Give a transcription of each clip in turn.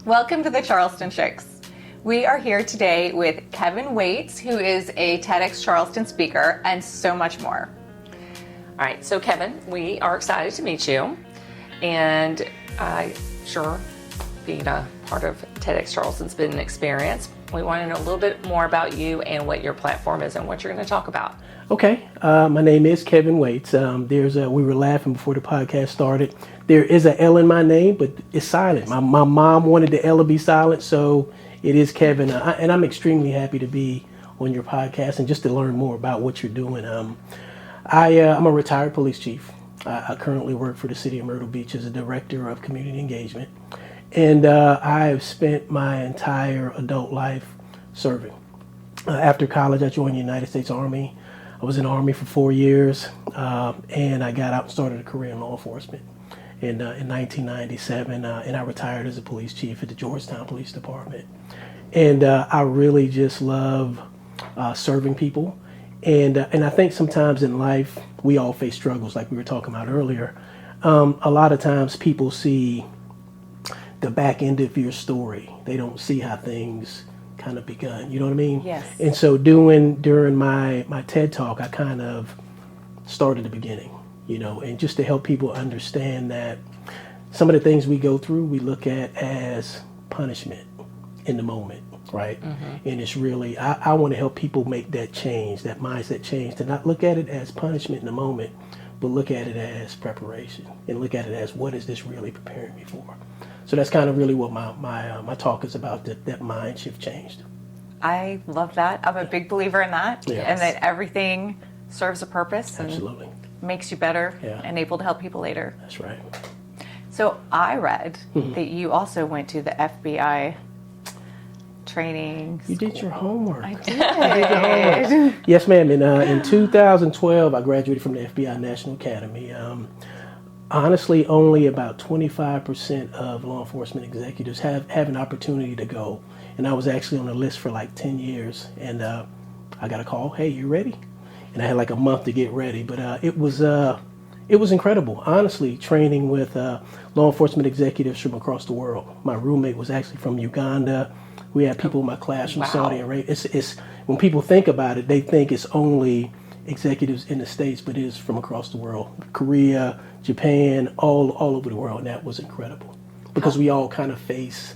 Welcome to the Charleston Chicks. We are here today with Kelvin Waites, who is a TEDx Charleston speaker, and so much more. All right, so Kelvin, we are excited to meet you, and sure, being a part of TEDx Charleston's been an experience. We want to know a little bit more about you and what your platform is and what you're going to talk about. Okay, my name is Kelvin Waites. We were laughing before the podcast started. There is an L in my name, but it's silent. My mom wanted the L to be silent, so it is Kelvin. And I'm extremely happy to be on your podcast and just to learn more about what you're doing. I'm a retired police chief. I currently work for the city of Myrtle Beach as a director of community engagement. And I have spent my entire adult life serving. After college, I joined the United States Army. I was in the Army for 4 years, and I got out and started a career in law enforcement in 1997, and I retired as a police chief at the Georgetown Police Department. And I really just love serving people. And I think sometimes in life, we all face struggles like we were talking about earlier. A lot of times people see the back end of your story. They don't see how things kind of begun, you know what I mean? Yes. And so during my TED Talk, I kind of started the beginning, and just to help people understand that some of the things we go through, we look at as punishment in the moment, right? Mm-hmm. And it's really, I want to help people make that change, that mindset change, to not look at it as punishment in the moment, but look at it as preparation and look at it as what is this really preparing me for? So that's kind of really what my talk is about, that mind shift changed. I love that. I'm a big believer in that, Yes. and that everything serves a purpose and Absolutely. makes you better and able to help people later. That's right. So I read that you also went to the FBI training You did your homework. I did. Yes, ma'am. In 2012, I graduated from the FBI National Academy. Honestly, only about 25% of law enforcement executives have an opportunity to go. And I was actually on the list for like 10 years. And I got a call, hey, you ready? And I had like a month to get ready. But it was incredible, honestly, training with law enforcement executives from across the world. My roommate was actually from Uganda. We had people in my class from Saudi Arabia. It's when people think about it, they think it's only executives in the States, but it is from across the world. Korea, Japan, all over the world, and that was incredible. Because we all kind of face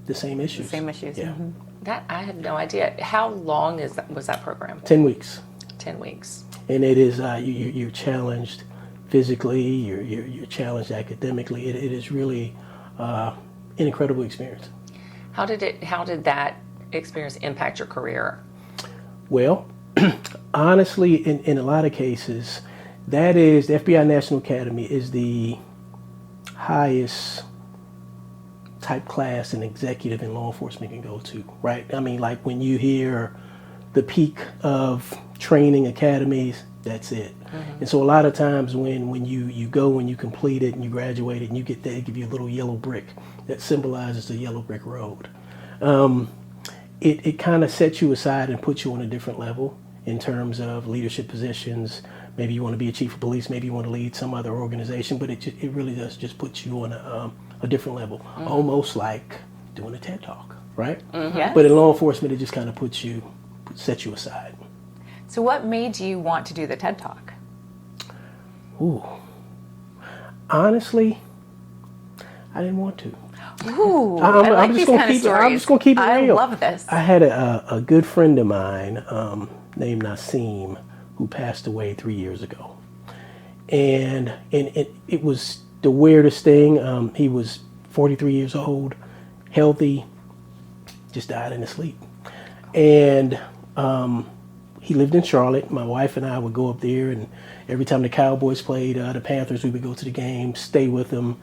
the same issues. The same issues. Yeah. Mm-hmm. That I have no idea. How long was that program? 10 weeks. 10 weeks. And it is, you're challenged physically, you're challenged academically. It is really an incredible experience. How did that experience impact your career? Well, honestly, in a lot of cases, that is, the FBI National Academy is the highest type class an executive in law enforcement can go to, right? I mean, like when you hear the peak of training academies, that's it. Mm-hmm. And so a lot of times when you go and you complete it and you graduate it and you get there, they give you a little yellow brick that symbolizes the yellow brick road. It kind of sets you aside and puts you on a different level in terms of leadership positions. Maybe you want to be a chief of police, maybe you want to lead some other organization, but it really does just put you on a different level, almost like doing a TED Talk, right? Mm-hmm. Yes. But in law enforcement, it just kind of sets you aside. So what made you want to do the TED Talk? Ooh. Honestly, I didn't want to. Ooh, I'm just going to keep it real. I love this. I had a good friend of mine named Nassim who passed away 3 years ago. And it was the weirdest thing. He was 43 years old, healthy, just died in his sleep. And he lived in Charlotte. My wife and I would go up there, and every time the Cowboys played the Panthers, we would go to the game, stay with them.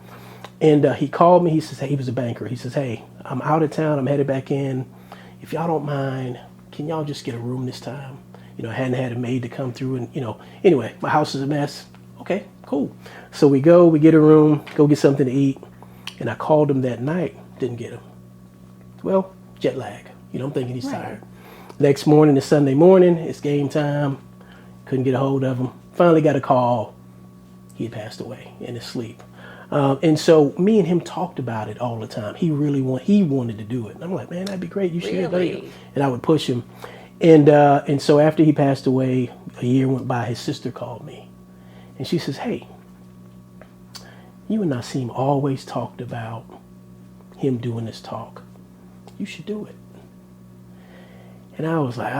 And he called me. He says, hey, he was a banker. He says, hey, I'm out of town. I'm headed back in. If y'all don't mind, can y'all just get a room this time? I hadn't had a maid to come through. And, anyway, my house is a mess. okay, cool. So we get a room, go get something to eat. And I called him that night, didn't get him. Well, jet lag. I'm thinking he's tired. Next morning, it's Sunday morning, it's game time. Couldn't get a hold of him. Finally got a call. He had passed away in his sleep. And so me and him talked about it all the time. He wanted to do it. And I'm like, man, that'd be great. You should do it. And I would push him. And so after he passed away, a year went by, his sister called me. And she says, hey, you and Nassim always talked about him doing this talk. You should do it. And I was like,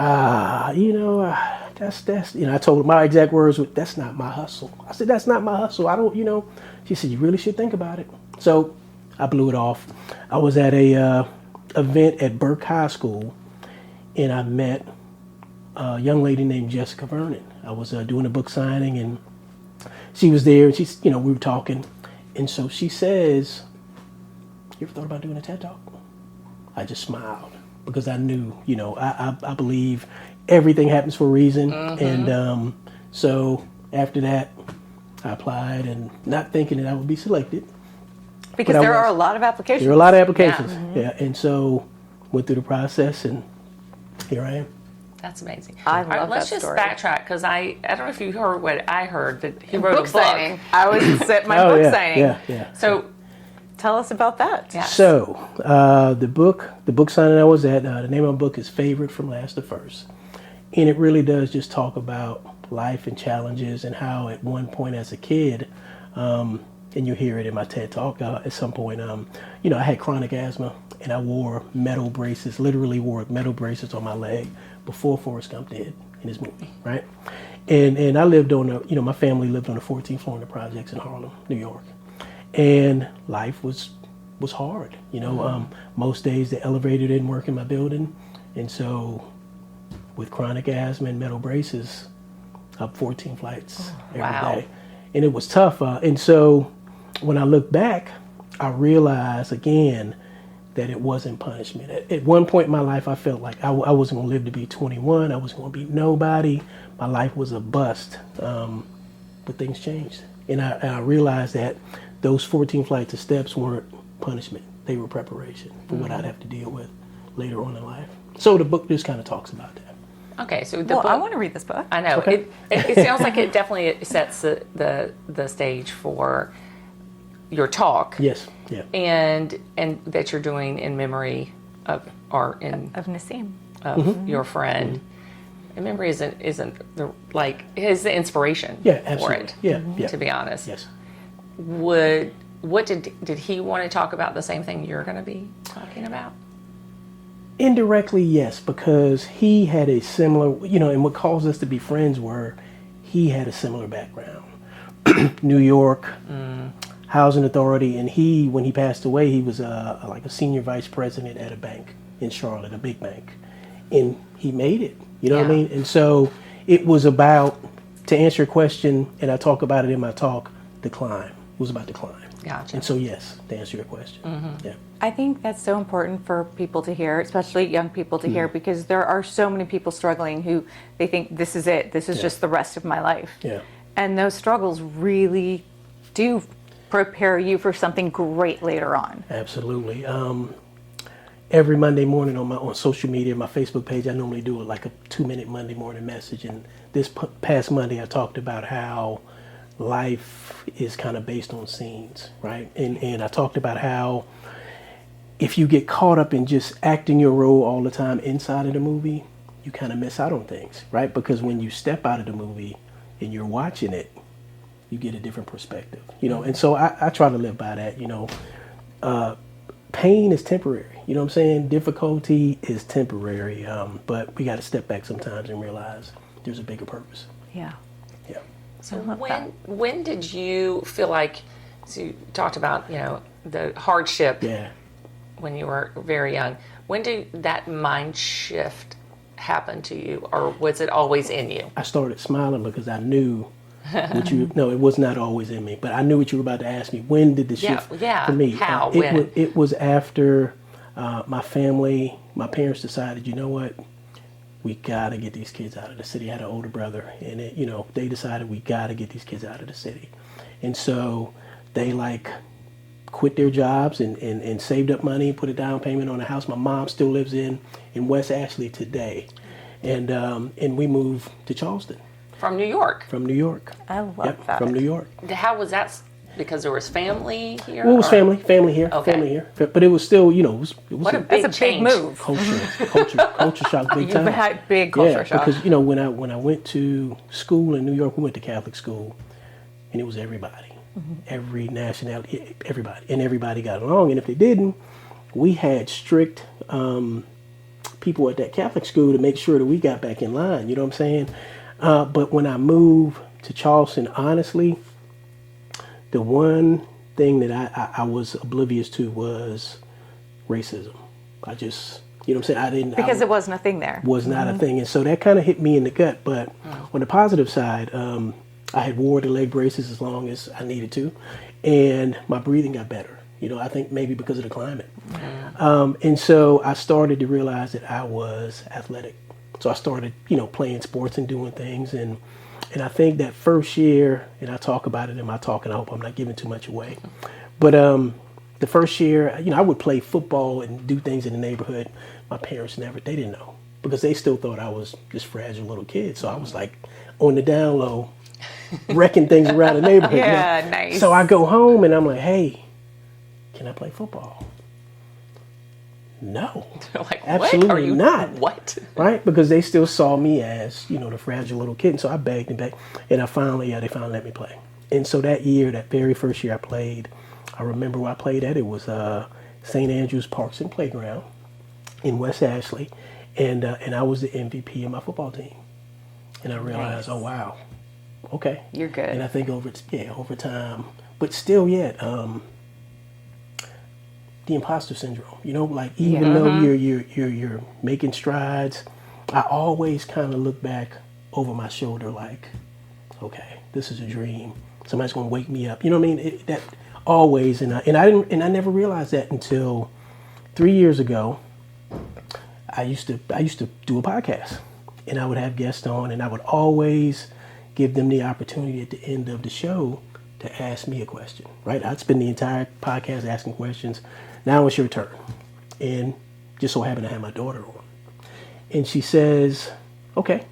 that's, I told her my exact words were, that's not my hustle. I said, that's not my hustle. I don't. She said, you really should think about it. So I blew it off. I was at a event at Burke High School, and I met a young lady named Jessica Vernon. I was doing a book signing, and she was there, and we were talking. And so she says, you ever thought about doing a TED Talk? I just smiled because I knew, I believe everything happens for a reason. Mm-hmm. And so after that, I applied and not thinking that I would be selected. Because there are a lot of applications. There are a lot of applications, yeah. Mm-hmm. Yeah. And so went through the process, and here I am. That's amazing. I love let's that just story. backtrack, because I don't know if you heard what I heard, that he wrote a book. Signing. I was at my book signing. Yeah. So tell us about that. Yes. So the book signing I was at, the name of the book is Favorite from Last to First. And it really does just talk about life and challenges, and how at one point as a kid, and you hear it in my TED Talk at some point, I had chronic asthma, and I wore metal braces, literally wore metal braces on my leg before Forrest Gump did in his movie, right? And I lived on my family lived on the 14th floor in the projects in Harlem, New York. And life was hard, most days the elevator didn't work in my building. And so with chronic asthma and metal braces, up 14 flights every day. And it was tough. And so when I look back, I realized again that it wasn't punishment. At one point in my life, I felt like I wasn't going to live to be 21. I wasn't going to be nobody. My life was a bust. But things changed. And I realized that those 14 flights of steps weren't punishment. They were preparation for what I'd have to deal with later on in life. So the book just kind of talks about that. Okay, so book, I want to read this book. I know. Okay. It sounds like it definitely sets the stage for your talk. Yes. Yeah. And that you're doing in memory of Nassim, of your friend. And memory isn't his the inspiration for it. Yeah. To be honest. Yes. What did he want to talk about the same thing you're going to be talking about? Indirectly, yes, because he had a similar, and what caused us to be friends were he had a similar background. New York, housing authority, and when he passed away, he was like a senior vice president at a bank in Charlotte, a big bank. And he made it, what I mean? And so it was about, to answer your question, and I talk about it in my talk, the climb. It was about the climb. Gotcha. And so, yes, to answer your question. Mm-hmm. Yeah. I think that's so important for people to hear, especially young people to hear, because there are so many people struggling who they think this is it. This is just the rest of my life. Yeah. And those struggles really do prepare you for something great later on. Absolutely. Every Monday morning on social media, my Facebook page, I normally do like a 2-minute Monday morning message. And this past Monday, I talked about how life is kind of based on scenes, right? And I talked about how if you get caught up in just acting your role all the time inside of the movie, you kind of miss out on things, right? Because when you step out of the movie and you're watching it, you get a different perspective, And so I try to live by that, pain is temporary, you know what I'm saying? Difficulty is temporary, but we got to step back sometimes and realize there's a bigger purpose. Yeah. Yeah. So when did you feel like, so you talked about, the hardship when you were very young. When did that mind shift happen to you, or was it always in you? I started smiling because I knew no, it was not always in me, but I knew what you were about to ask me. When did the shift for me? How? When? It was after my parents decided, you know what, we got to get these kids out of the city. I had an older brother, and they decided we got to get these kids out of the city. And so they quit their jobs and saved up money, put a down payment on a house. My mom still lives in West Ashley today. And we moved to Charleston. From New York? From New York. I love that. From New York. How was that? Because there was family here? Well, it was family here, Okay. family here. But it was still, it was What a That's big a change. big move. culture shock, big You've time. had big culture shock. Because when I went to school in New York, we went to Catholic school, and it was everybody, every nationality, everybody, and everybody got along. And if they didn't, we had strict people at that Catholic school to make sure that we got back in line. You know what I'm saying? But when I moved to Charleston, honestly, the one thing that I was oblivious to was racism. I just, you know what I'm saying? Because it wasn't a thing there. Was not a thing. And so that kind of hit me in the gut. But on the positive side, I had wore the leg braces as long as I needed to. And my breathing got better. I think maybe because of the climate. And so I started to realize that I was athletic. So I started, playing sports and doing things. And I think that first year, and I talk about it in my talk, and I hope I'm not giving too much away. But the first year, I would play football and do things in the neighborhood. My parents they didn't know, because they still thought I was this fragile little kid. So I was on the down low, wrecking things around the neighborhood. Yeah, nice. So I go home and I'm like, hey, can I play football? No, absolutely what? Are you, not. What? Right? Because they still saw me as, the fragile little kid. And so I begged and begged. And they finally let me play. And so that year, that very first year I played, I remember where I played at. It was St. Andrews Parks and Playground in West Ashley. And I was the MVP of my football team. And I realized, oh, wow, okay. You're good. And I think over time, but still yet, the imposter syndrome, even though you're making strides, I always kind of look back over my shoulder okay, this is a dream. Somebody's going to wake me up. You know what I mean? That always, and I never realized that until 3 years ago. I used to do a podcast, and I would have guests on, and I would always give them the opportunity at the end of the show to ask me a question, right? I'd spend the entire podcast asking questions. Now it's your turn. And just so happened to have my daughter on. And she says, okay,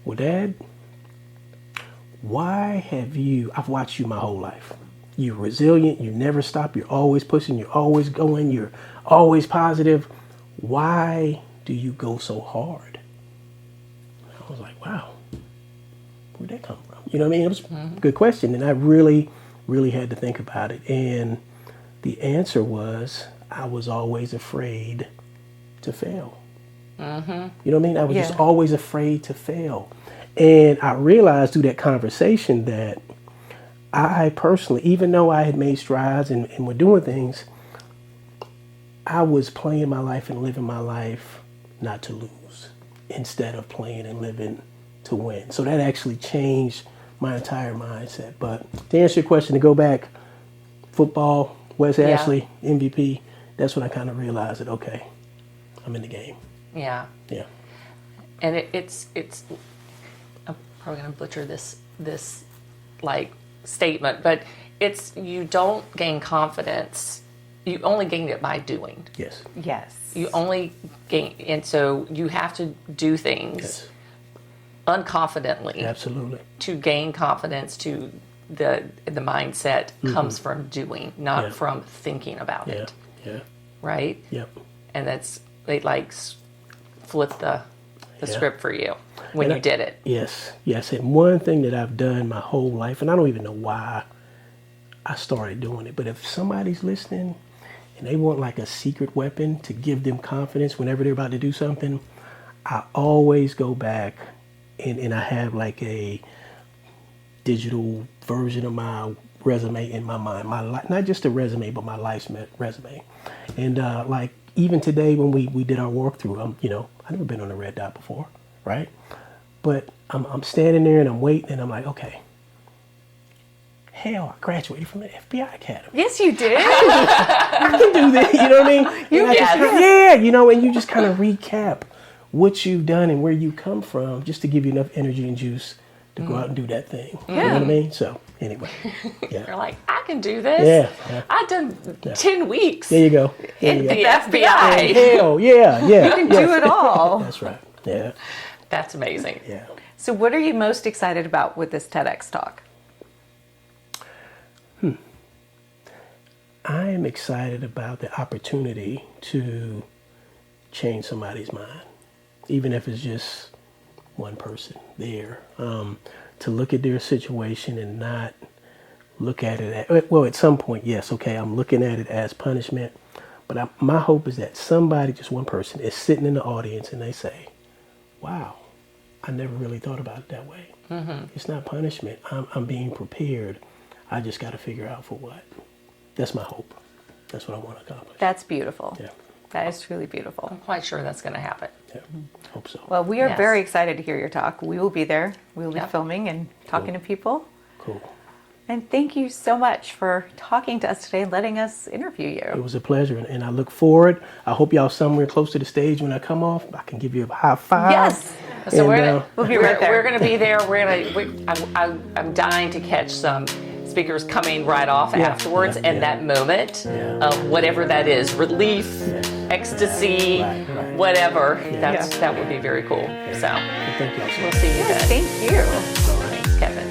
well, Dad, I've watched you my whole life. You're resilient. You never stop. You're always pushing. You're always going. You're always positive. Why do you go so hard? I was like, wow, where'd that come from? You know what I mean? It was a good question. And I really, really had to think about it. And the answer was, I was always afraid to fail. You know what I mean? I was just always afraid to fail. And I realized through that conversation that I personally, even though I had made strides and were doing things, I was playing my life and living my life not to lose, instead of playing and living to win. So that actually changed my entire mindset. But to answer your question, to go back, football, West Ashley, MVP, that's when I kind of realized that, okay, I'm in the game. Yeah. Yeah. And it's I'm probably going to butcher this statement, but it's, you don't gain confidence. You only gain it by doing. Yes. Yes. You only gain, and so you have to do things unconfidently. Absolutely. To gain confidence, to the mindset comes from doing, not from thinking about it. Yeah. Right? Yep. And they flipped the script for you when you did it. Yes. And one thing that I've done my whole life, and I don't even know why I started doing it, but if somebody's listening and they want a secret weapon to give them confidence whenever they're about to do something, I always go back and I have a digital version of my resume in my mind. Not just a resume, but my life's resume. And even today when we did our walkthrough, I've never been on a red dot before, right? But I'm standing there and I'm waiting and I'm like, okay, hell, I graduated from the FBI Academy. Yes, you did. I can do this, you know what I mean? And you just kind of recap what you've done and where you come from, just to give you enough energy and juice to go out and do that thing. You know what I mean? So anyway, You're like, I can do this. Yeah. I've done 10 weeks There you go. in the FBI. Hell yeah. You can do it all. That's right. Yeah. That's amazing. Yeah. So what are you most excited about with this TEDx talk? I am excited about the opportunity to change somebody's mind, even if it's just one person there, to look at their situation and not look at it at some point, yes, okay, I'm looking at it as punishment, but my hope is that somebody, just one person, is sitting in the audience and they say, wow, I never really thought about it that way. It's not punishment. I'm being prepared. I just got to figure out for what. That's my hope. That's what I want to accomplish. That's beautiful. Yeah. That is truly beautiful. I'm quite sure that's going to happen. Yeah. Hope so. Well, we are Yes. very excited to hear your talk. We will be there. We will be Yep. filming and talking to people. Cool. And thank you so much for talking to us today and letting us interview It you. was a pleasure, and I look forward. I hope y'all somewhere close to the stage when I come off. I can give you a high five. Yes. So And, We'll be right there. We're going to be there. I'm dying to catch some speakers coming right off afterwards, and that moment of whatever that is, relief, ecstasy, Right. whatever. That would be very cool. So Thank y'all so we'll much. see you then. Thank you. Thanks, Kevin.